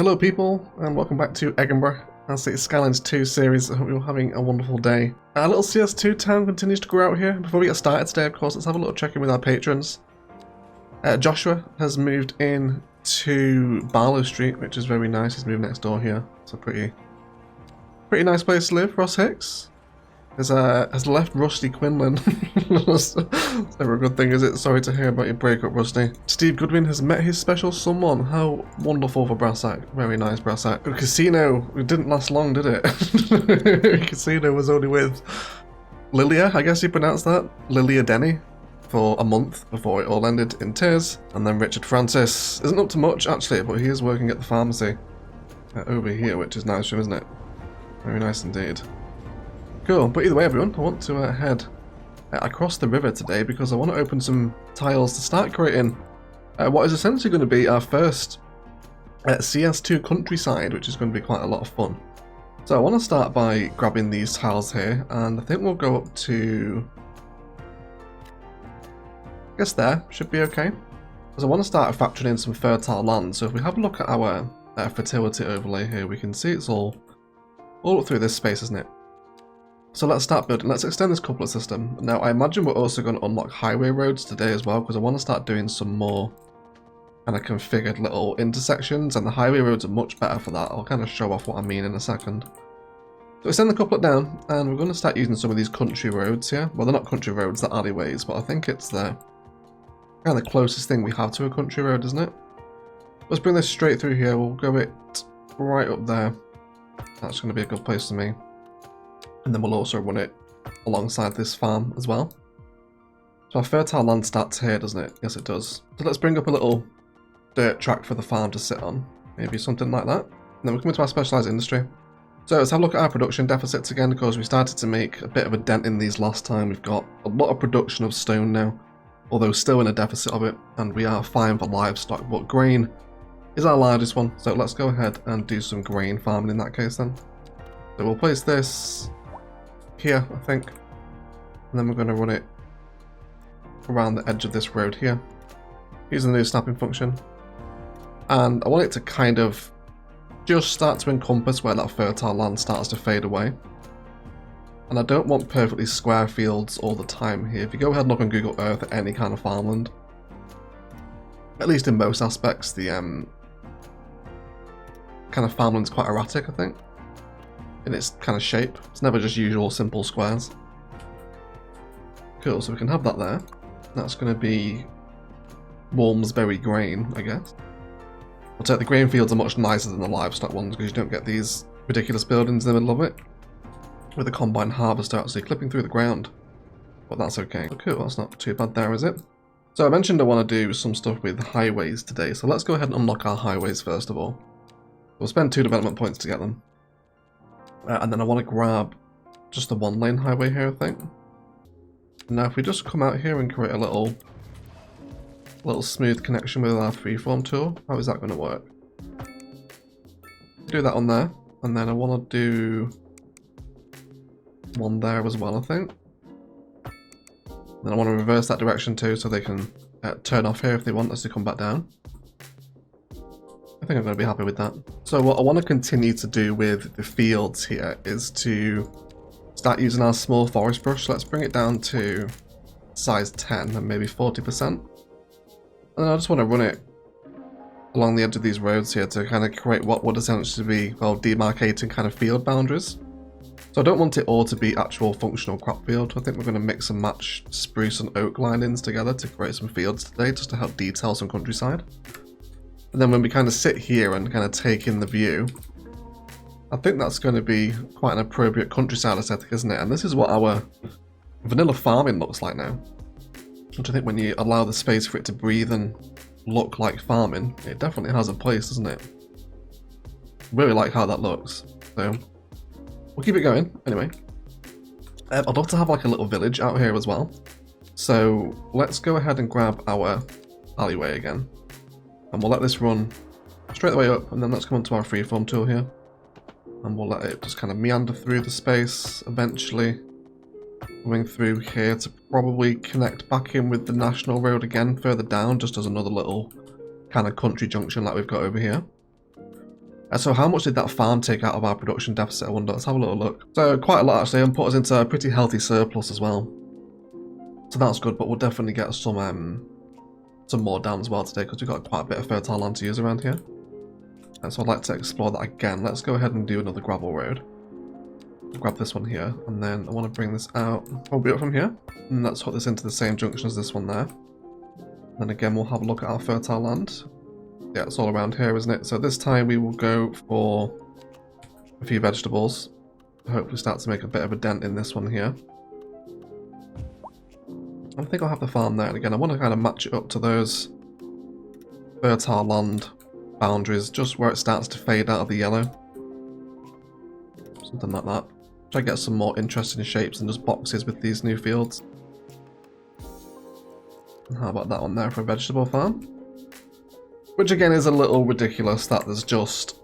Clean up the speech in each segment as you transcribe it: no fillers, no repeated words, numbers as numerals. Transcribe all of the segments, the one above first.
Hello people, and welcome back to Edinburgh, our Cities Skylines 2 series. I hope you're having a wonderful day. Our little CS2 town continues to grow out here. Before we get started today, of course, let's have a little check-in with our patrons. Joshua has moved in to Barlow Street, which is very nice. He's moved next door here. It's a pretty nice place to live. Ross Hicks has left Rusty Quinlan. That's never a good thing, is it? Sorry to hear about your breakup, Rusty. Steve Goodwin has met his special someone. How wonderful for Brassac. Very nice, Brassac. The casino, it didn't last long, did it? Casino was only with Lilia, I guess you pronounce that? Lilia Denny, for a month before it all ended in tears. And then Richard Francis isn't up to much, actually, but he is working at the pharmacy over here, which is nice for him, isn't it? Very nice indeed. Cool, but either way everyone, I want to head across the river today because I want to open some tiles to start creating what is essentially going to be our first CS2 countryside, which is going to be quite a lot of fun. So I want to start by grabbing these tiles here, and I think we'll go up to, I guess there, should be okay. Because I want to start factoring in some fertile land, so if we have a look at our fertility overlay here, we can see it's all up through this space, isn't it? So let's start building. Let's extend this couplet system. Now I imagine we're also going to unlock highway roads today as well, because I want to start doing some more kind of configured little intersections, and the highway roads are much better for that. I'll kind of show off what I mean in a second. So extend the couplet down, and we're going to start using some of these country roads here. Well, they're not country roads, they're alleyways, but I think it's the kind of the closest thing we have to a country road, isn't it? Let's bring this straight through here. We'll go it right up there. That's going to be a good place for me. And then we'll also run it alongside this farm as well. So our fertile land starts here, doesn't it? Yes, it does. So let's bring up a little dirt track for the farm to sit on. Maybe something like that. And then we'll come into our specialised industry. So let's have a look at our production deficits again, because we started to make a bit of a dent in these last time. We've got a lot of production of stone now, although still in a deficit of it. And we are fine for livestock, but grain is our largest one. So let's go ahead and do some grain farming in that case then. So we'll place this here, I think, and then we're going to run it around the edge of this road here using the new snapping function, and I want it to kind of just start to encompass where that fertile land starts to fade away. And I don't want perfectly square fields all the time here. If you go ahead and look on Google Earth at any kind of farmland, at least in most aspects, the kind of farmland's quite erratic, I think, in its kind of shape. It's never just usual simple squares. Cool, so we can have that there. That's going to be Walmsbury grain, I guess. I'll take the grain fields are much nicer than the livestock ones because you don't get these ridiculous buildings in the middle of it with a combine harvester actually clipping through the ground. But that's okay. Oh, cool, that's not too bad there, is it? So I mentioned I want to do some stuff with highways today, so let's go ahead and unlock our highways first of all. We'll spend 2 development points to get them. And then I want to grab just the 1-lane highway here, I think. Now if we just come out here and create a little smooth connection with our freeform tool, how is that going to work? Do that on there, and then I want to do one there as well, I think. Then I want to reverse that direction too, so they can turn off here if they want us to come back down. I think I'm going to be happy with that. So what I want to continue to do with the fields here is to start using our small forest brush. Let's bring it down to size 10 and maybe 40%. And I just want to run it along the edge of these roads here to kind of create what would essentially be, well, demarcating kind of field boundaries. So I don't want it all to be actual functional crop field. I think we're going to mix and match spruce and oak linings together to create some fields today, just to help detail some countryside. And then when we kind of sit here and kind of take in the view, I think that's going to be quite an appropriate countryside aesthetic, isn't it? And this is what our vanilla farming looks like now. Which I think when you allow the space for it to breathe and look like farming, it definitely has a place, doesn't it? Really like how that looks. So we'll keep it going anyway. I'd love to have like a little village out here as well. So let's go ahead and grab our alleyway again. And we'll let this run straight the way up, and then let's come onto our freeform tool here. And we'll let it just kind of meander through the space, eventually coming through here to probably connect back in with the national road again further down, just as another little kind of country junction like we've got over here. So how much did that farm take out of our production deficit, I wonder? Let's have a little look. So quite a lot actually, and put us into a pretty healthy surplus as well. So that's good, but we'll definitely get some more down as well today, because we've got quite a bit of fertile land to use around here. And so I'd like to explore that again. Let's go ahead and do another gravel road. Grab this one here, and then I want to bring this out, probably up from here. And let's hook this into the same junction as this one there. And then again, we'll have a look at our fertile land. Yeah, it's all around here, isn't it? So this time we will go for a few vegetables. Hopefully start to make a bit of a dent in this one here. I think I'll have the farm there, and again I want to kind of match it up to those fertile land boundaries, just where it starts to fade out of the yellow. Something like that. Try to get some more interesting shapes than just boxes with these new fields. And how about that one there for a vegetable farm? Which again is a little ridiculous that there's just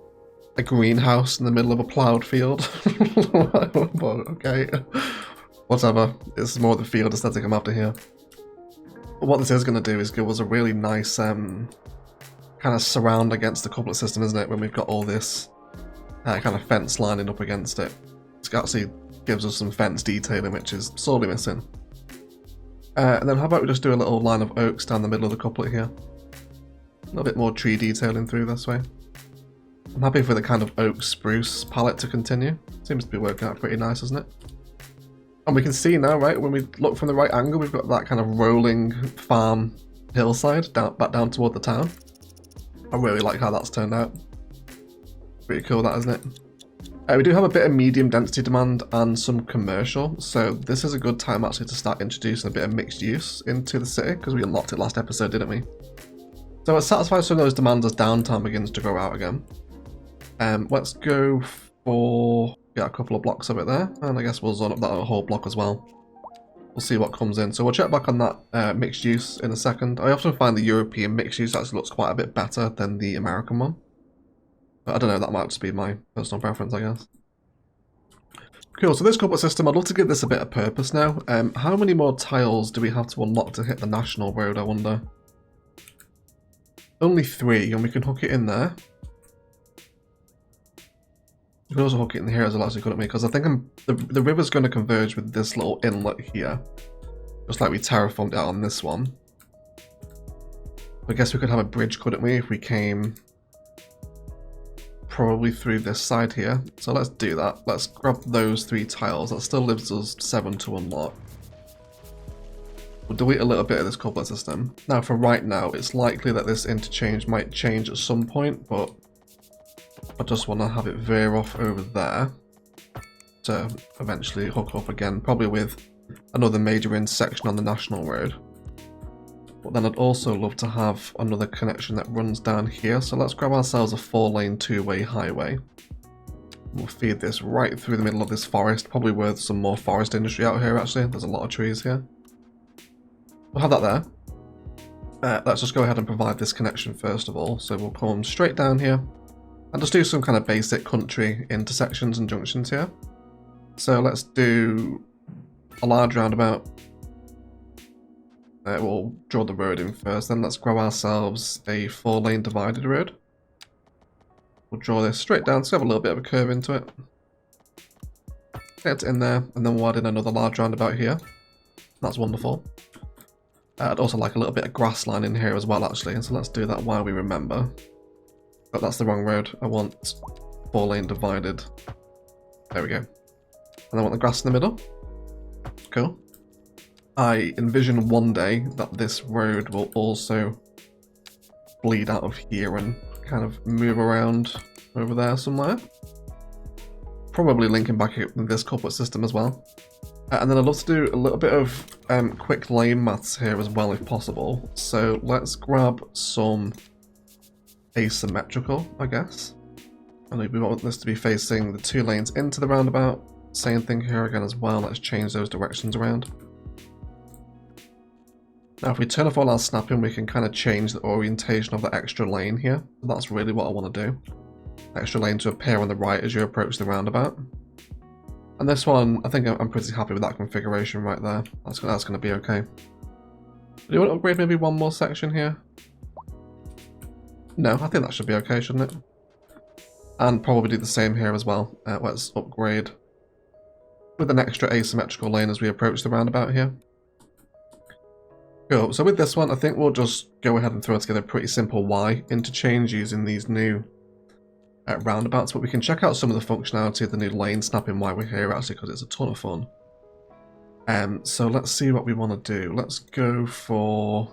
a greenhouse in the middle of a ploughed field. But okay, whatever. It's more the field aesthetic I'm after here. But what this is going to do is give us a really nice kind of surround against the couplet system, isn't it? When we've got all this kind of fence lining up against it. It actually gives us some fence detailing, which is sorely missing. And then how about we just do a little line of oaks down the middle of the couplet here. A little bit more tree detailing through this way. I'm happy for the kind of oak spruce palette to continue. Seems to be working out pretty nice, isn't it? And we can see now, right, when we look from the right angle, we've got that kind of rolling farm hillside back down toward the town. I really like how that's turned out. Pretty cool, that, isn't it? We do have a bit of medium density demand and some commercial, so this is a good time actually to start introducing a bit of mixed use into the city, because we unlocked it last episode, didn't we? So it satisfies some of those demands as downtown begins to grow out again. Let's go for a couple of blocks of it there, and I guess we'll zone up that whole block as well. We'll see what comes in. So we'll check back on that mixed use in a second. I often find the European mixed use actually looks quite a bit better than the American one. But I don't know, that might just be my personal preference, I guess. Cool, so this couplet system, I'd love to give this a bit of purpose now. How many more tiles do we have to unlock to hit the national road, I wonder? Only 3, and we can hook it in there. We can also hook it in here as well, actually, couldn't we? Because I think the river's going to converge with this little inlet here. Just like we terraformed it out on this one. I guess we could have a bridge, couldn't we, if we came probably through this side here. So let's do that. Let's grab those 3 tiles. That still leaves us 7 to unlock. We'll delete a little bit of this couplet system. Now for right now, it's likely that this interchange might change at some point, but I just want to have it veer off over there to eventually hook up again, probably with another major intersection on the national road. But then I'd also love to have another connection that runs down here, so let's grab ourselves a 4-lane 2-way highway. We'll feed this right through the middle of this forest, probably worth some more forest industry out here actually, there's a lot of trees here. We'll have that there. Let's just go ahead and provide this connection first of all, so we'll come straight down here and just do some kind of basic country intersections and junctions here. So let's do a large roundabout. We'll draw the road in first, then let's grab ourselves a 4-lane divided road. We'll draw this straight down, so we have a little bit of a curve into it. Get it in there, and then we'll add in another large roundabout here. That's wonderful. I'd also like a little bit of grass line in here as well, actually, so let's do that while we remember. But that's the wrong road. I want 4-lane divided. There we go. And I want the grass in the middle. Cool. I envision one day that this road will also bleed out of here and kind of move around over there somewhere. Probably linking back with this couplet system as well. And then I'd love to do a little bit of quick lane maths here as well if possible. So let's grab some asymmetrical, I guess. And we want this to be facing the 2 lanes into the roundabout. Same thing here again as well. Let's change those directions around. Now if we turn off all our snapping, we can kind of change the orientation of the extra lane here. That's really what I want to do. Extra lane to appear on the right as you approach the roundabout. And this one, I think I'm pretty happy with that configuration right there. That's going to be okay. Do you want to upgrade maybe one more section here? No, I think that should be okay, shouldn't it? And probably do the same here as well. Let's upgrade with an extra asymmetrical lane as we approach the roundabout here. Cool, so with this one, I think we'll just go ahead and throw together a pretty simple Y interchange using these new roundabouts, but we can check out some of the functionality of the new lane snapping while we're here, actually, because it's a ton of fun. So let's see what we want to do. Let's go for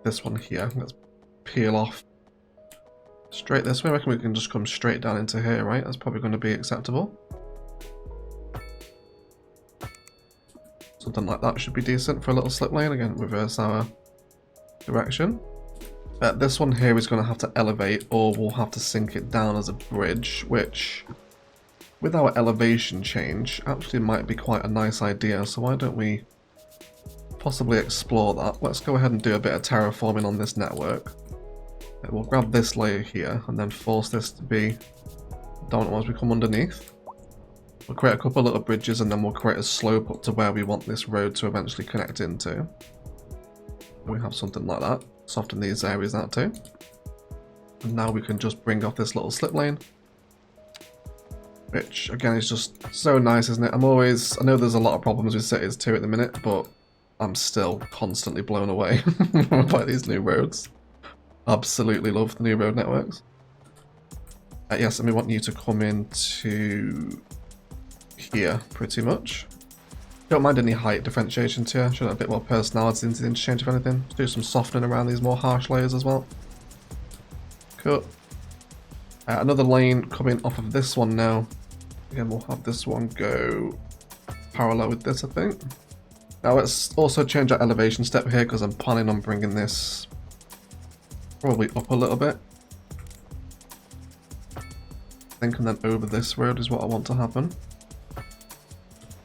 this one here. Let's peel off straight this way. I reckon we can just come straight down into here, right? That's probably going to be acceptable. Something like that should be decent for a little slip lane. Again, reverse our direction. This one here is going to have to elevate, or we'll have to sink it down as a bridge, which, with our elevation change, actually might be quite a nice idea. So why don't we possibly explore that? Let's go ahead and do a bit of terraforming on this network. We'll grab this layer here and then force this to be dominant as we come underneath. We'll create a couple of little bridges and then we'll create a slope up to where we want this road to eventually connect into. We have something like that. Soften these areas out too. And now we can just bring off this little slip lane. Which again is just so nice, isn't it? I know there's a lot of problems with Cities 2 at the minute, but I'm still constantly blown away by these new roads. Absolutely love the new road networks. Yes, and we want you to come into here pretty much. Don't mind any height differentiations here. Should have a bit more personality into the interchange if anything. Let's do some softening around these more harsh layers as well. Cool. Another lane coming off of this one now. Again, we'll have this one go parallel with this, I think. Now let's also change our elevation step here because I'm planning on bringing this probably up a little bit. I think, and then over this road is what I want to happen.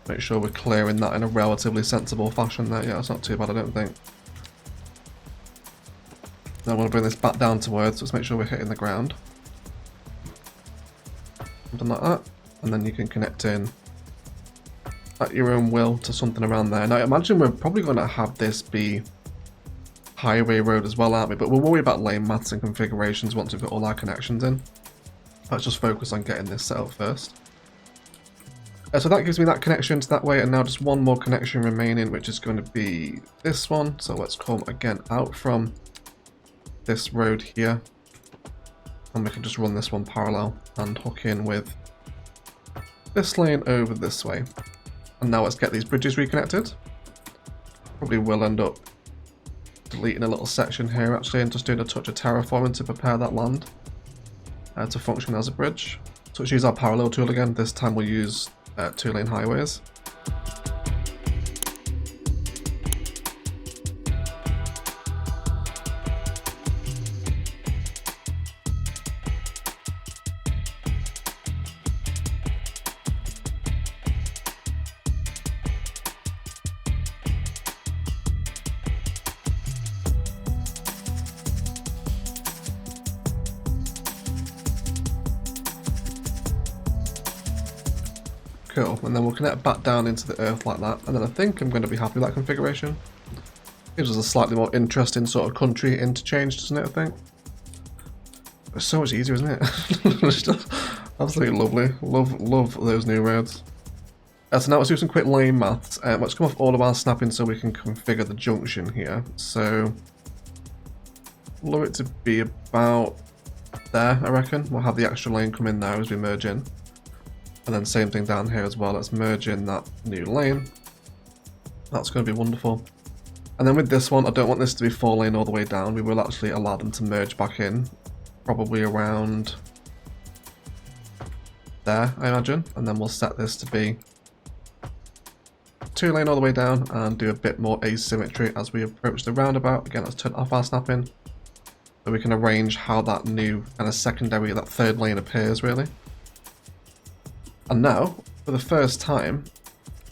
Make sure we're clearing that in a relatively sensible fashion there. Yeah, it's not too bad, I don't think. Then I want to bring this back down to earth, so let's make sure we're hitting the ground. Something like that. And then you can connect in at your own will to something around there. Now, I imagine we're probably going to have this be highway road as well, aren't we? But we'll worry about lane maths and configurations once we've got all our connections in. Let's just focus on getting this set up first. So that gives me that connection to that way, and now just one more connection remaining, which is going to be this one. So let's come again out from this road here, and we can just run this one parallel and hook in with this lane over this way. And now let's get these bridges reconnected. Probably will end up deleting a little section here actually, and just doing a touch of terraforming to prepare that land to function as a bridge. So let's use our parallel tool again. This time we'll use 2-lane highways. Cool, and then we'll connect back down into the earth like that, and then I think I'm going to be happy with that configuration. Gives us a slightly more interesting sort of country interchange, doesn't it, I think? It's so much easier, isn't it? It's just absolutely lovely. Love those new roads. So now let's do some quick lane maths. Let's come off all of our snapping so we can configure the junction here. So, love it to be about there, I reckon. We'll have the extra lane come in there as we merge in. And then same thing down here as well. Let's merge in that new lane. That's going to be wonderful. And then with this one, I don't want this to be 4-lane all the way down. We will actually allow them to merge back in. Probably around there, I imagine. And then we'll set this to be 2-lane all the way down and do a bit more asymmetry as we approach the roundabout. Again, let's turn off our snapping. So we can arrange how that new kind of secondary, that 3rd lane appears really. And now, for the first time,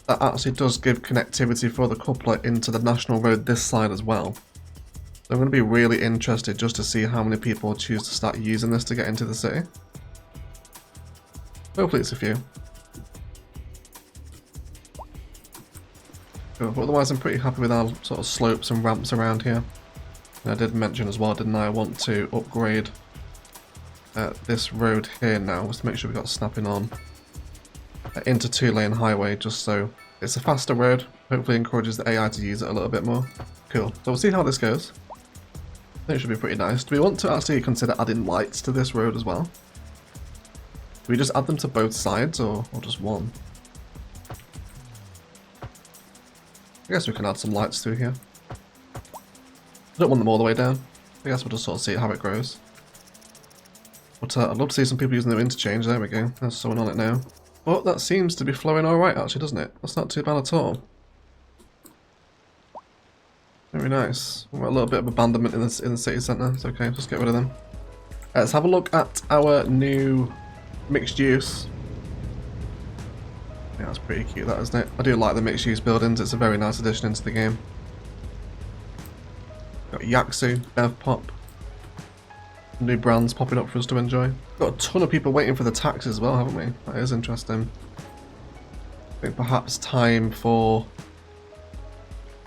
that actually does give connectivity for the coupler into the national road this side as well. So I'm going to be really interested just to see how many people choose to start using this to get into the city. Hopefully it's a few. Cool. But otherwise I'm pretty happy with our sort of slopes and ramps around here. And I did mention as well, didn't I want to upgrade this road here now. Let's make sure we got snapping on into 2-lane highway, just so it's a faster road. Hopefully encourages the AI to use it a little bit more. Cool. So we'll see how this goes. I think it should be pretty nice. Do we want to actually consider adding lights to this road as well? Do we just add them to both sides or just one? I guess we can add some lights through here. I don't want them all the way down. I guess we'll just sort of see how it grows. But I'd love to see some people using their interchange. There we go. There's someone on it now. But that seems to be flowing alright actually, doesn't it? That's not too bad at all. Very nice. We've got a little bit of abandonment in the city centre. It's okay, just get rid of them. Let's have a look at our new mixed use. Yeah, that's pretty cute, that, isn't it? I do like the mixed use buildings. It's a very nice addition into the game. Got Yaksu, BevPop. New brands popping up for us to enjoy. Got a ton of people waiting for the tax as well, haven't we? That is interesting. I think perhaps time for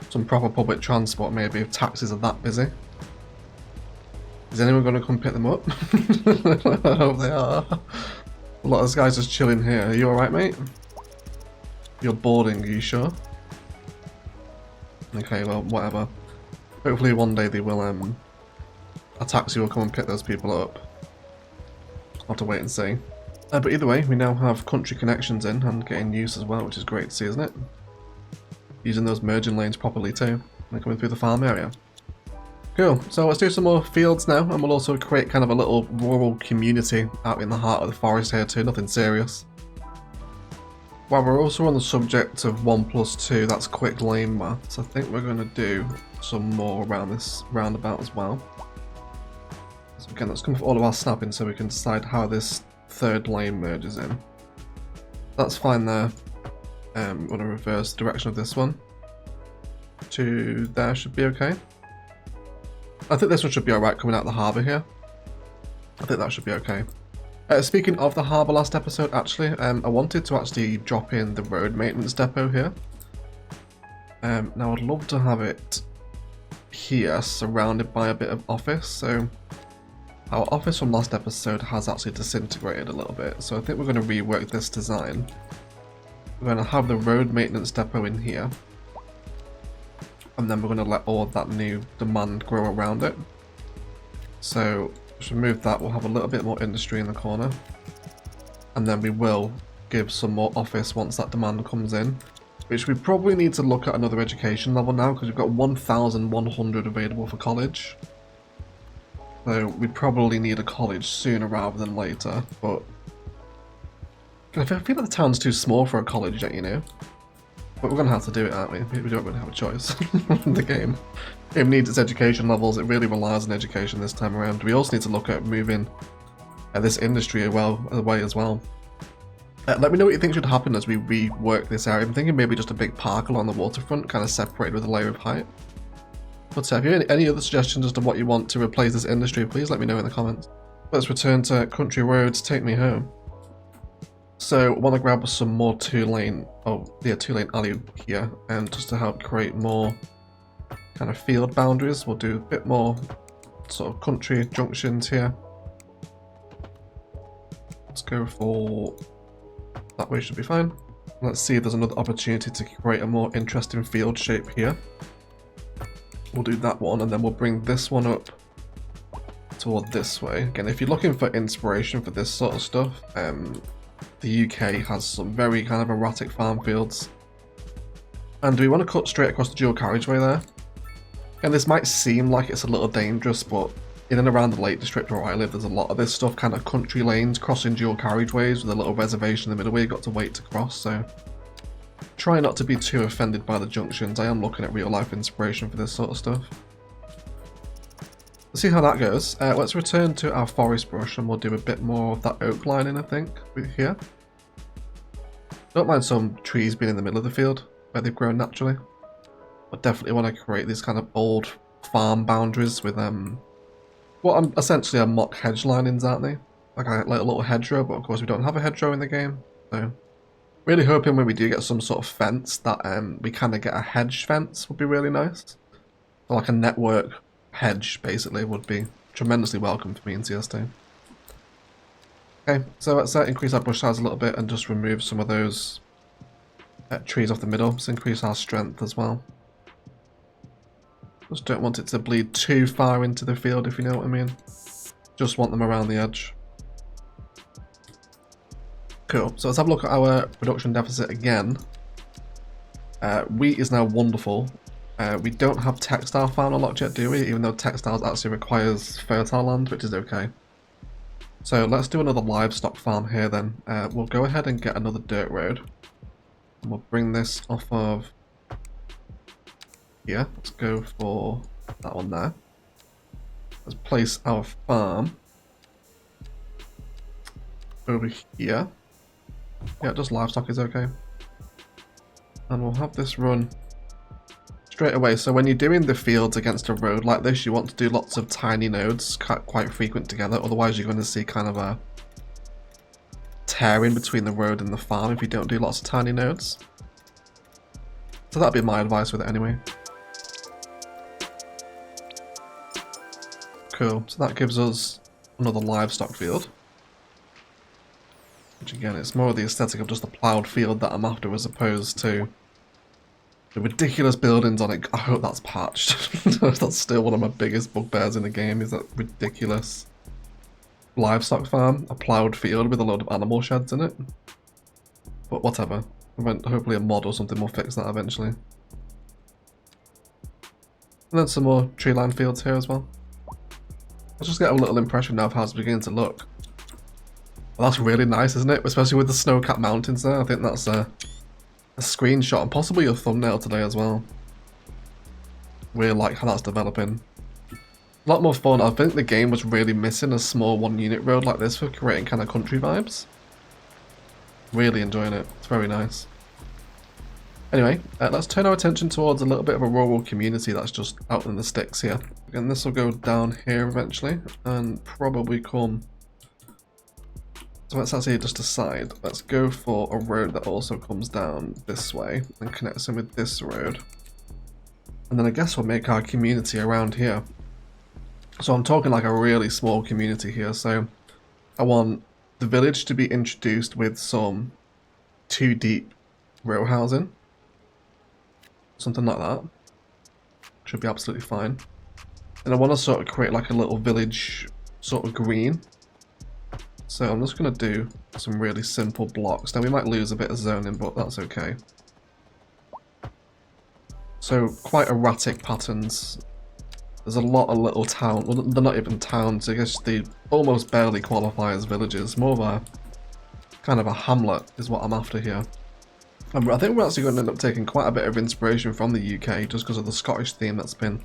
some proper public transport maybe if taxis are that busy. Is anyone going to come pick them up? I hope they are. A lot of those guys just chilling here. Are you alright, mate? You're boarding, are you sure? Okay, well, whatever. Hopefully one day they will, a taxi will come and pick those people up. I'll have to wait and see. But either way, we now have country connections in and getting use as well, which is great to see, isn't it? Using those merging lanes properly too. They're coming through the farm area. Cool, so let's do some more fields now, and we'll also create kind of a little rural community out in the heart of the forest here too, nothing serious. While we're also on the subject of 1+2, that's quick lane maths, I think we're going to do some more around this roundabout as well. So again, let's come for all of our snapping so we can decide how this third lane merges in. That's fine there. I'm going to reverse the direction of this one to there, should be okay. I think this one should be alright coming out of the harbour here. I think that should be okay. Speaking of the harbour last episode, actually, I wanted to actually drop in the road maintenance depot here. Now I'd love to have it here, surrounded by a bit of office. So our office from last episode has actually disintegrated a little bit, so I think we're going to rework this design. We're going to have the road maintenance depot in here, and then we're going to let all of that new demand grow around it. So just remove that, we'll have a little bit more industry in the corner, and then we will give some more office once that demand comes in, which we probably need to look at another education level now because we've got 1,100 available for college. So we probably need a college sooner rather than later, but I feel like the town's too small for a college yet, you know? But we're going to have to do it, aren't we? We don't really have a choice in the game. It needs its education levels, it really relies on education this time around. We also need to look at moving this industry away as well. Let me know what you think should happen as we rework this area. I'm thinking maybe just a big park along the waterfront, kind of separated with a layer of height. But if you have any other suggestions as to what you want to replace this industry, please let me know in the comments. Let's return to country roads, take me home. So I want to grab some more two-lane alley here, and just to help create more kind of field boundaries, we'll do a bit more sort of country junctions here. Let's go for that way, should be fine. Let's see if there's another opportunity to create a more interesting field shape here. We'll do that one, and then we'll bring this one up toward this way. Again, if you're looking for inspiration for this sort of stuff, the UK has some very kind of erratic farm fields. And do we want to cut straight across the dual carriageway there? And this might seem like it's a little dangerous, but in and around the Lake District where I live, there's a lot of this stuff, kind of country lanes crossing dual carriageways with a little reservation in the middle where you've got to wait to cross, so try not to be too offended by the junctions. I am looking at real life inspiration for this sort of stuff. Let's see how that goes. Let's return to our forest brush and we'll do a bit more of that oak lining, I think, here. Don't mind some trees being in the middle of the field where they've grown naturally, but definitely want to create these kind of old farm boundaries with what are essentially mock hedge linings, aren't they? Like a little hedgerow, but of course we don't have a hedgerow in the game, so really hoping when we do get some sort of fence that we kind of get a hedge fence would be really nice. So like a network hedge basically would be tremendously welcome for me in CS2. Okay, so let's increase our brush size a little bit and just remove some of those trees off the middle. Let's increase our strength as well. Just don't want it to bleed too far into the field, if you know what I mean. Just want them around the edge. Cool, so let's have a look at our production deficit again. Wheat is now wonderful. We don't have textile farm unlocked yet, do we? Even though textiles actually requires fertile land, which is okay. So let's do another livestock farm here then. We'll go ahead and get another dirt road. And we'll bring this off of here. Let's go for that one there. Let's place our farm over here. Yeah, just livestock is okay. And we'll have this run straight away. So when you're doing the fields against a road like this, you want to do lots of tiny nodes quite frequent together. Otherwise you're going to see kind of a tearing between the road and the farm if you don't do lots of tiny nodes. So that'd be my advice with it anyway. Cool, so that gives us another livestock field. Which again, it's more of the aesthetic of just a ploughed field that I'm after as opposed to the ridiculous buildings on it. I hope that's patched. That's still one of my biggest bugbears in the game, is that ridiculous livestock farm. A ploughed field with a load of animal sheds in it. But whatever. Hopefully a mod or something will fix that eventually. And then some more tree line fields here as well. Let's just get a little impression now of how it's beginning to look. Well, that's really nice, isn't it? Especially with the snow-capped mountains there. I think that's a screenshot and possibly a thumbnail today as well. Really like how that's developing. A lot more fun. I think the game was really missing a small one-unit road like this for creating kind of country vibes. Really enjoying it. It's very nice. Anyway, let's turn our attention towards a little bit of a rural community that's just out in the sticks here. Again, this will go down here eventually and probably come... So let's actually just decide. Let's go for a road that also comes down this way and connects in with this road. And then I guess we'll make our community around here. So I'm talking like a really small community here. So I want the village to be introduced with some 2 deep row housing. Something like that. Should be absolutely fine. And I want to sort of create like a little village sort of green. So I'm just going to do some really simple blocks. Now we might lose a bit of zoning, but that's okay. So quite erratic patterns. There's a lot of little towns. Well, they're not even towns. I guess they almost barely qualify as villages. More of a kind of a hamlet is what I'm after here. And I think we're actually going to end up taking quite a bit of inspiration from the UK just because of the Scottish theme that's been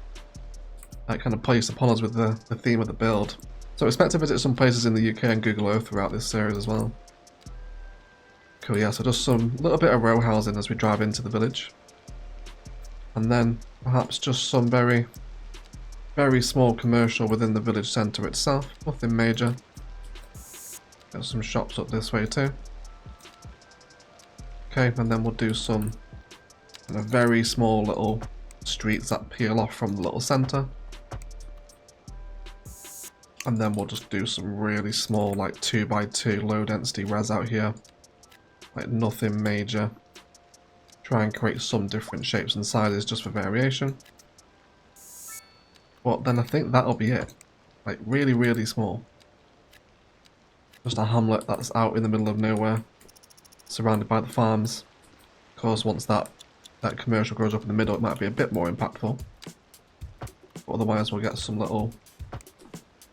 kind of placed upon us with the theme of the build. So expect to visit some places in the UK and Google Earth throughout this series as well. Cool, yeah, so just some little bit of row housing as we drive into the village. And then perhaps just some very, very small commercial within the village centre itself. Nothing major. Got some shops up this way too. Okay, and then we'll do some kind of very small little streets that peel off from the little centre. And then we'll just do some really small, like 2x2 low density res out here. Like nothing major. Try and create some different shapes and sizes just for variation. But then I think that'll be it. Like really, really small. Just a hamlet that's out in the middle of nowhere. Surrounded by the farms. Of course, once that commercial grows up in the middle, it might be a bit more impactful. But otherwise, we'll get some little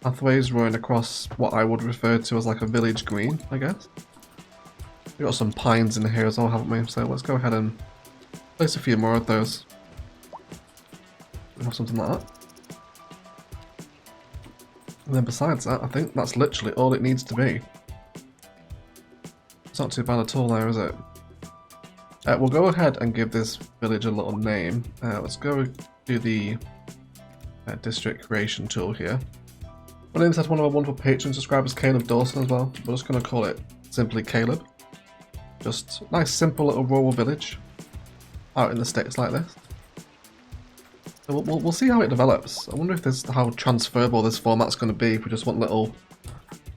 pathways running across what I would refer to as like a village green, I guess. We've got some pines in here as well, haven't we? So let's go ahead and place a few more of those. We have something like that. And then besides that, I think that's literally all it needs to be. It's not too bad at all there, is it? We'll go ahead and give this village a little name. Let's go do the district creation tool here. My name's had one of our wonderful Patreon subscribers, Caleb Dawson, as well. We're just going to call it simply Caleb. Just a nice, simple little rural village out in the sticks like this. So we'll see how it develops. I wonder if how transferable this format's going to be if we just want little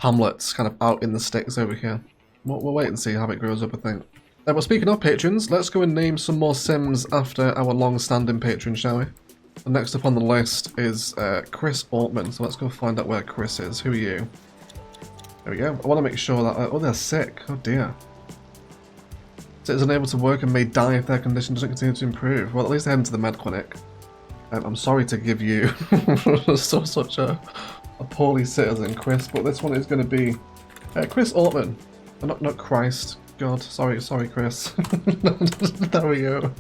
hamlets kind of out in the sticks over here. We'll wait and see how it grows up, I think. But speaking of patrons, let's go and name some more Sims after our long-standing patron, shall we? And next up on the list is Chris Altman, so let's go find out where Chris is. Who are you? There we go. I want to make sure that... oh, they're sick. Oh dear. Citizens unable to work and may die if their condition doesn't continue to improve. Well, at least they're heading to the med clinic. I'm sorry to give you such a poorly citizen, Chris, but this one is going to be Chris Altman. Not Christ. God, sorry, Chris. There we go.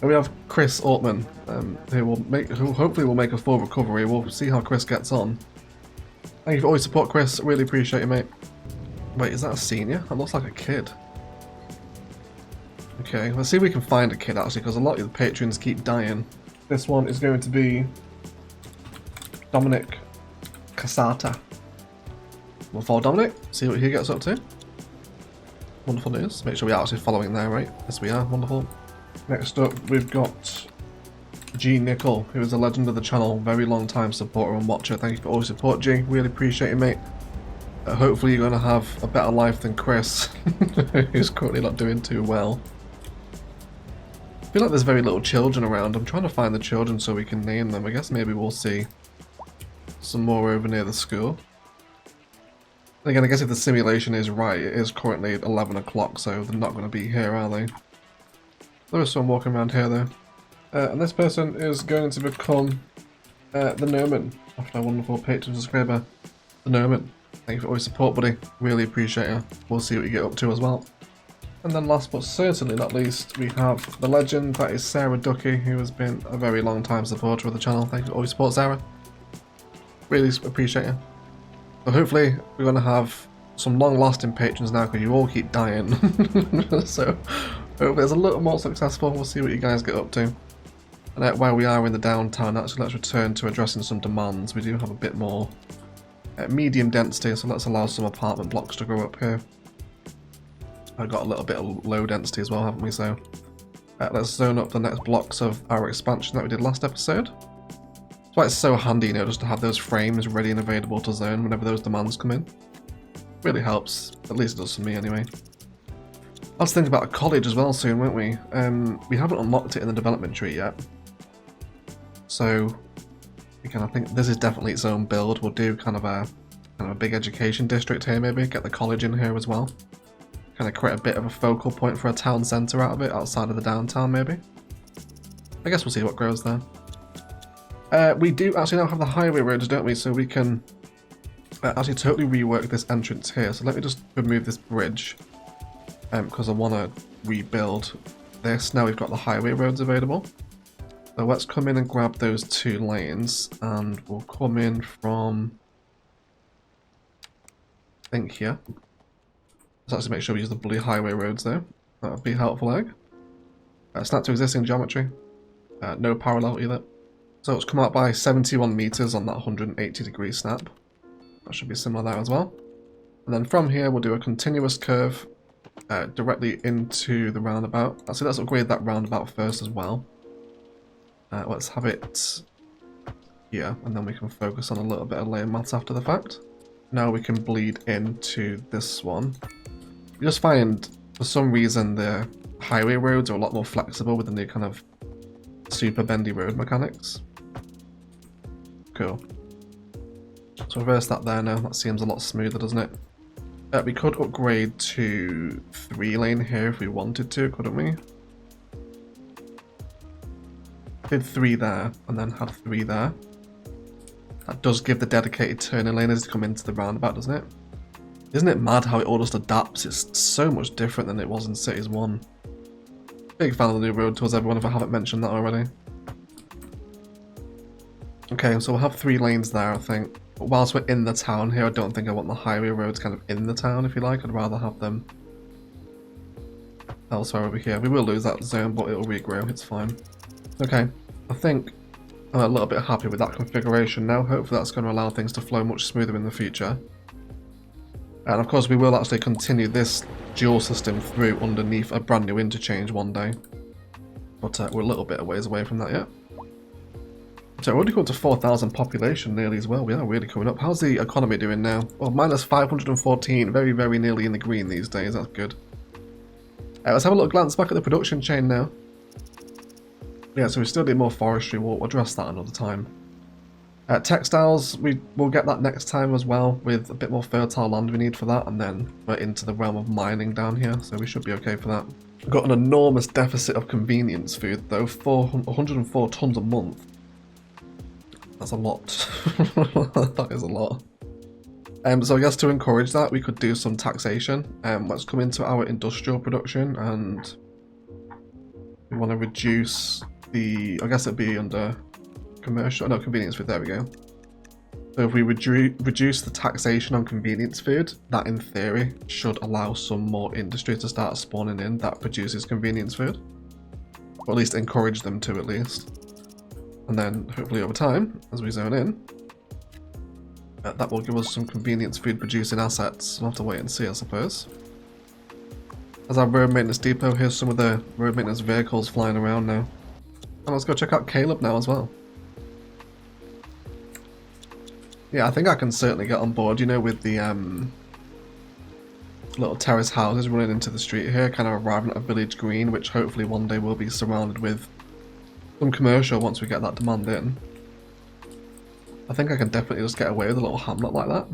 And we have Chris Altman, who hopefully will make a full recovery. We'll see how Chris gets on. Thank you for all your support, Chris. Really appreciate you, mate. Wait, is that a senior? That looks like a kid. Okay, let's see if we can find a kid actually, because a lot of the patrons keep dying. This one is going to be Dominic Casata. We'll follow Dominic, see what he gets up to. Wonderful news. Make sure we are actually following there, right? Yes, we are. Wonderful. Next up, we've got G. Nickel, who is a legend of the channel, very long time supporter and watcher. Thank you for all your support, G. Really appreciate it, mate. Hopefully you're going to have a better life than Chris, who's currently not doing too well. I feel like there's very little children around. I'm trying to find the children so we can name them. I guess maybe we'll see some more over near the school. Again, I guess if the simulation is right, it is currently 11 o'clock, so they're not going to be here, are they? There is someone walking around here, though. And this person is going to become the Noman, after our wonderful patron subscriber, the Noman. Thank you for all your support, buddy. Really appreciate you. We'll see what you get up to as well. And then last but certainly not least, we have the legend, that is Sarah Ducky, who has been a very long time supporter of the channel. Thank you for all your support, Sarah. Really appreciate you. So hopefully we're going to have some long-lasting patrons now, because you all keep dying. So hopefully it's a little more successful. We'll see what you guys get up to. And while we are in the downtown, actually let's return to addressing some demands. We do have a bit more medium density, so let's allow some apartment blocks to grow up here. I've got a little bit of low density as well, haven't we? So let's zone up the next blocks of our expansion that we did last episode. That's why it's so handy, you know, just to have those frames ready and available to zone whenever those demands come in. Really helps, at least it does for me anyway. Let's think about a college as well soon, won't we? We haven't unlocked it in the development tree yet. So, again, I think this is definitely its own build. We'll do kind of a big education district here maybe, get the college in here as well. Kind of create a bit of a focal point for a town centre out of it, outside of the downtown maybe. I guess we'll see what grows there. We do actually now have the highway roads, don't we? So we can actually totally rework this entrance here. So let me just remove this bridge, because I want to rebuild this. Now we've got the highway roads available. So let's come in and grab those 2 lanes, and we'll come in from, I think, here. Let's actually make sure we use the bloody highway roads there. That would be helpful, egg. Snap to existing geometry. No parallel either. So it's come out by 71 meters on that 180-degree snap. That should be similar there as well. And then from here, we'll do a continuous curve directly into the roundabout. Actually, let's upgrade that roundabout first as well. Let's have it here, and then we can focus on a little bit of layer maths after the fact. Now we can bleed into this one. You just find, for some reason, the highway roads are a lot more flexible with the new kind of super bendy road mechanics. Cool. So reverse that there now. That seems a lot smoother, doesn't it? We could upgrade to 3-lane here if we wanted to, couldn't we? Did 3 there, and then had 3 there. That does give the dedicated turning lanes to come into the roundabout, doesn't it? Isn't it mad how it all just adapts? It's so much different than it was in Cities 1. Big fan of the new road tours, everyone, if I haven't mentioned that already. Okay, so we'll have 3 lanes there, I think. But whilst we're in the town here, I don't think I want the highway roads kind of in the town, if you like. I'd rather have them elsewhere over here. We will lose that zone, but it'll regrow, it's fine. Okay, I think I'm a little bit happy with that configuration now. Hopefully that's going to allow things to flow much smoother in the future. And of course we will actually continue this dual system through underneath a brand new interchange one day. But we're a little bit a ways away from that yet. So we're already come to 4,000 population nearly as well. We are really coming up. How's the economy doing now? Well, minus 514. Very, very nearly in the green these days. That's good. Let's have a little glance back at the production chain now. Yeah, so we still need more forestry. We'll address that another time. Textiles, we'll get that next time as well, with a bit more fertile land we need for that, and then we're into the realm of mining down here, so we should be okay for that. We've got an enormous deficit of convenience food though, 104 tons a month. That's a lot. That is a lot. So I guess to encourage that, we could do some taxation. Let's come into our industrial production, and we want to reduce the, I guess it'd be under commercial, no, convenience food, there we go. So if we reduce the taxation on convenience food, that in theory should allow some more industry to start spawning in that produces convenience food. Or at least encourage them to, at least. And then hopefully over time, as we zone in, that will give us some convenience food producing assets. We'll have to wait and see, I suppose. As our road maintenance depot, here's some of the road maintenance vehicles flying around now. And let's go check out Caleb now as well. Yeah, I think I can certainly get on board, you know, with the little terrace houses running into the street here, kind of arriving at a village green, which hopefully one day will be surrounded with some commercial once we get that demand in. I think I can definitely just get away with a little hamlet like that.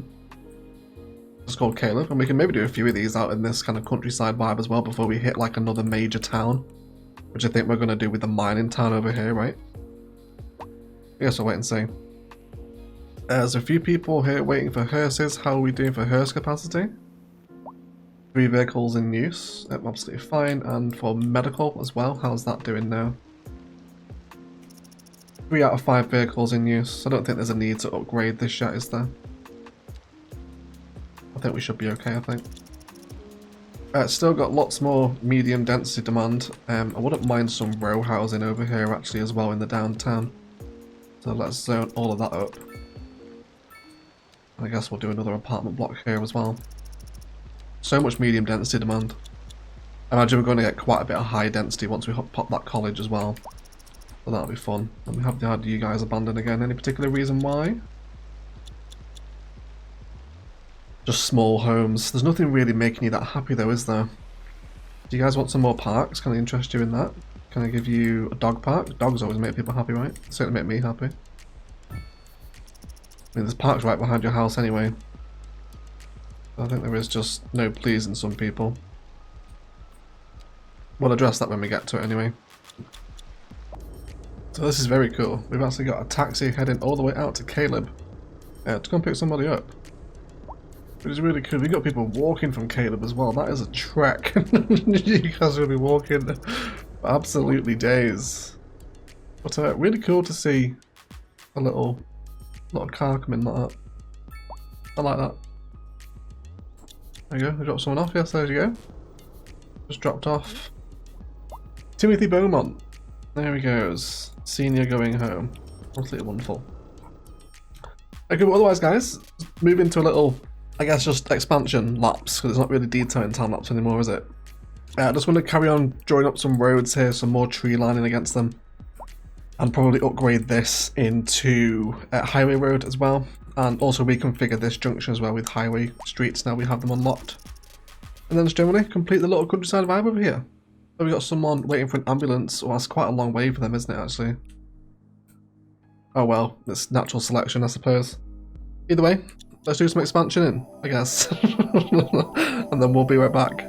It's called Caleb, and we can maybe do a few of these out in this kind of countryside vibe as well before we hit like another major town, which I think we're going to do with the mining town over here, right? I guess we'll wait and see. There's a few people here waiting for hearses. How are we doing for hearse capacity? 3 vehicles in use. Yep, absolutely fine. And for medical as well, how's that doing now? 3 out of 5 vehicles in use. I don't think there's a need to upgrade this yet, is there? I think we should be okay, I think. Still got lots more medium density demand. I wouldn't mind some row housing over here actually as well in the downtown. So let's zone all of that up. I guess we'll do another apartment block here as well. So much medium density demand. I imagine we're going to get quite a bit of high density once we pop that college as well. So that'll be fun. Let me have the RDU guys abandoned again. Any particular reason why? Just small homes. There's nothing really making you that happy though, is there? Do you guys want some more parks? Can I interest you in that? Can I give you a dog park? Dogs always make people happy, right? Certainly make me happy. I mean, there's parks right behind your house anyway. I think there is just no pleasing some people. We'll address that when we get to it anyway. So this is very cool. We've actually got a taxi heading all the way out to Caleb to come pick somebody up. Which is really cool. We've got people walking from Caleb as well. That is a trek. You guys will be walking for absolutely days. But really cool to see a little car come in like that. I like that. There you go. We dropped someone off. Yes, there you go. Just dropped off. Timothy Beaumont. There he goes. Senior going home. Absolutely wonderful. Okay, but otherwise, guys, move into a little, I guess, just expansion laps, because it's not really detailing time lapse anymore, is it? I just want to carry on drawing up some roads here, some more tree lining against them. And probably upgrade this into highway road as well, and also reconfigure this junction as well with highway streets now we have them unlocked. And then just generally complete the little countryside vibe over here. So we got someone waiting for an ambulance. Well, that's quite a long way for them, isn't it, actually? Oh well, it's natural selection, I suppose. Either way, let's do some expansion in, I guess. And then we'll be right back.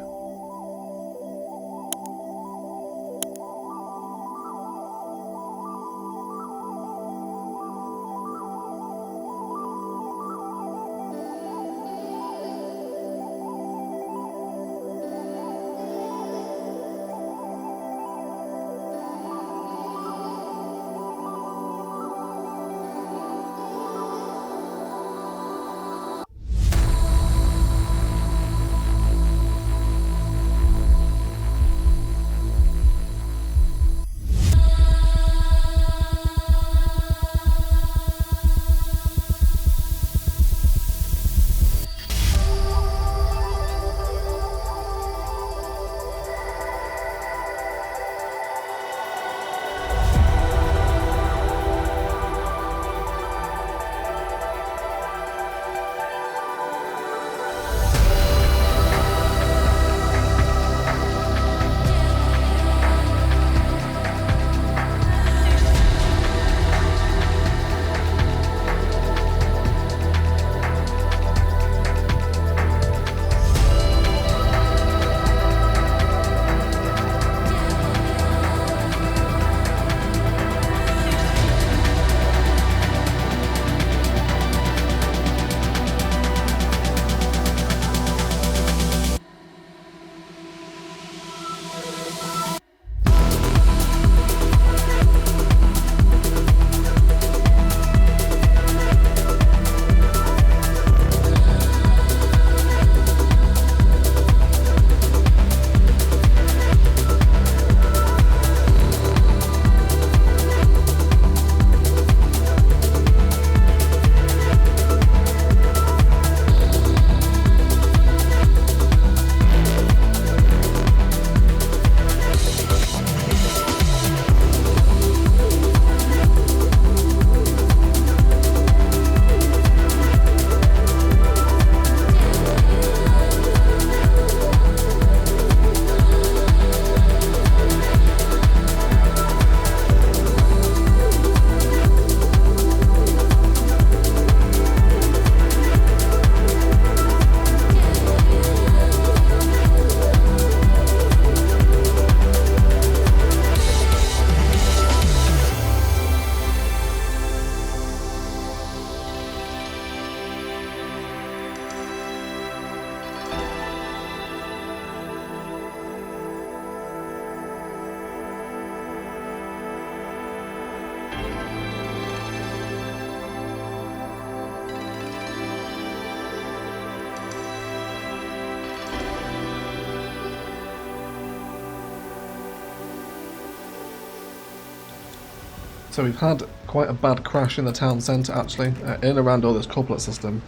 So we've had quite a bad crash in the town centre actually, in and around all this couplet system.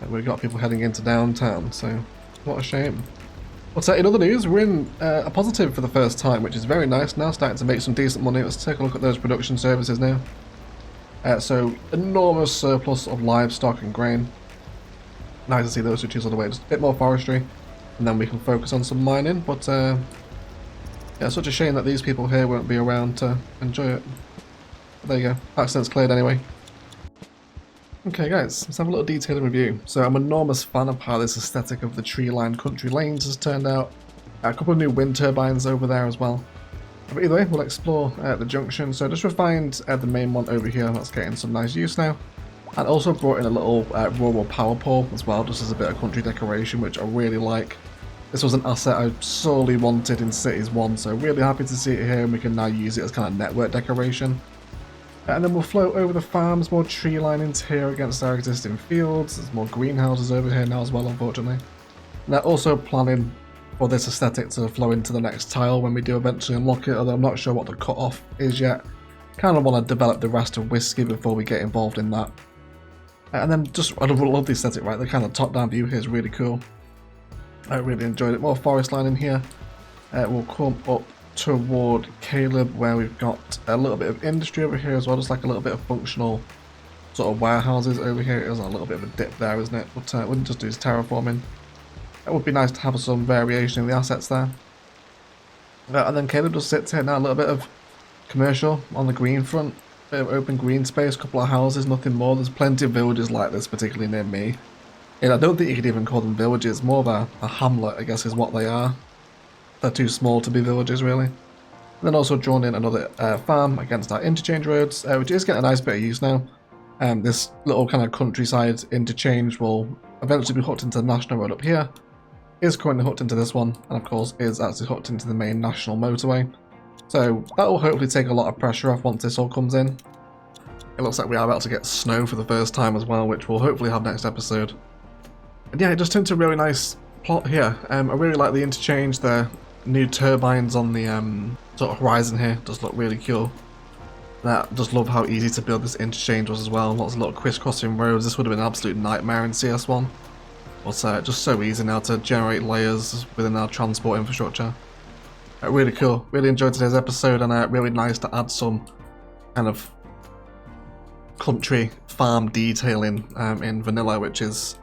We've got people heading into downtown, so what a shame. But in other news, we're in a positive for the first time, which is very nice. Now starting to make some decent money. Let's take a look at those production services now. So enormous surplus of livestock and grain. Nice to see those switches on the way. Just a bit more forestry, and then we can focus on some mining. But yeah, such a shame that these people here won't be around to enjoy it. But there you go. Accident's cleared anyway. Okay guys, let's have a little detailed review. So I'm an enormous fan of how this aesthetic of the tree-lined country lanes has turned out. A couple of new wind turbines over there as well. But either way, we'll explore the junction. So just refined the main one over here, that's getting some nice use now. And also brought in a little rural power pole as well, just as a bit of country decoration, which I really like. This was an asset I sorely wanted in Cities 1, so really happy to see it here, and we can now use it as kind of network decoration. And then we'll float over the farms, more tree linings here against our existing fields. There's more greenhouses over here now as well, unfortunately. And they're also planning for this aesthetic to flow into the next tile when we do eventually unlock it, although I'm not sure what the cut-off is yet. Kind of want to develop the rest of Whiskey before we get involved in that. And then just, I love the aesthetic, right? The kind of top-down view here is really cool. I really enjoyed it. More forest line in here. We'll come up toward Caleb, where we've got a little bit of industry over here as well, just like a little bit of functional sort of warehouses over here. It is a little bit of a dip there, isn't it? But we'll just do is terraforming. It would be nice to have some variation in the assets there. And then Caleb just sits here now, a little bit of commercial on the green front, bit of open green space, couple of houses, nothing more. There's plenty of villages like this, particularly near me. And I don't think you could even call them villages, more of a hamlet, I guess, is what they are. They're too small to be villages, really. And then also drawn in another farm against our interchange roads, which is getting a nice bit of use now. This little kind of countryside interchange will eventually be hooked into the national road up here. Is currently hooked into this one, and of course is actually hooked into the main national motorway. So that will hopefully take a lot of pressure off once this all comes in. It looks like we are about to get snow for the first time as well, which we'll hopefully have next episode. And yeah, it just turned to a really nice plot here. I really like the interchange, the new turbines on the sort of horizon here, does look really cool. I just love how easy to build this interchange was as well. Lots of little crisscrossing roads. This would have been an absolute nightmare in CS1. But just so easy now to generate layers within our transport infrastructure. Really cool. Really enjoyed today's episode, and really nice to add some kind of country farm detailing in vanilla, which is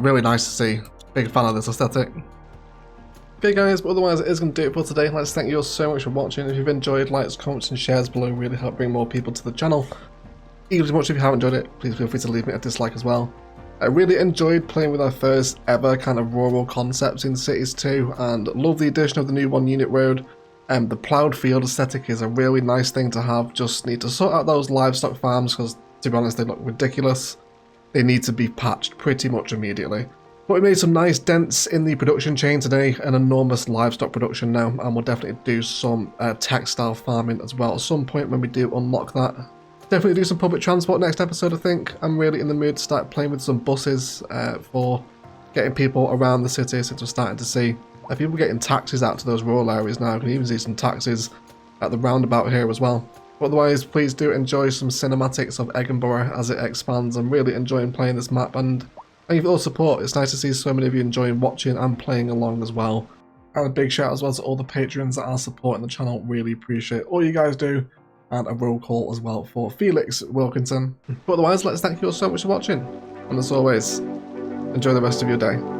really nice to see. Big fan of this aesthetic. Okay guys, but otherwise it is going to do it for today. Let's thank you all so much for watching. If you've enjoyed, likes, comments and shares below really help bring more people to the channel. Equally as much if you haven't enjoyed it, please feel free to leave me a dislike as well. I really enjoyed playing with our first ever kind of rural concepts in Cities 2, and love the addition of the new 1 unit road. The ploughed field aesthetic is a really nice thing to have. Just need to sort out those livestock farms because, to be honest, they look ridiculous. They need to be patched pretty much immediately. But we made some nice dents in the production chain today, an enormous livestock production now, and we'll definitely do some textile farming as well at some point when we do unlock that. Definitely do some public transport next episode, I think. I'm really in the mood to start playing with some buses for getting people around the city, since we're starting to see people getting taxis out to those rural areas now. I can even see some taxis at the roundabout here as well. But otherwise, please do enjoy some cinematics of Edinburgh as it expands. I'm really enjoying playing this map, and thank you for all the support. It's nice to see so many of you enjoying watching and playing along as well. And a big shout out as well to all the patrons that are supporting the channel. Really appreciate all you guys do. And a roll call as well for Felix Wilkinson. But otherwise, let's thank you all so much for watching. And as always, enjoy the rest of your day.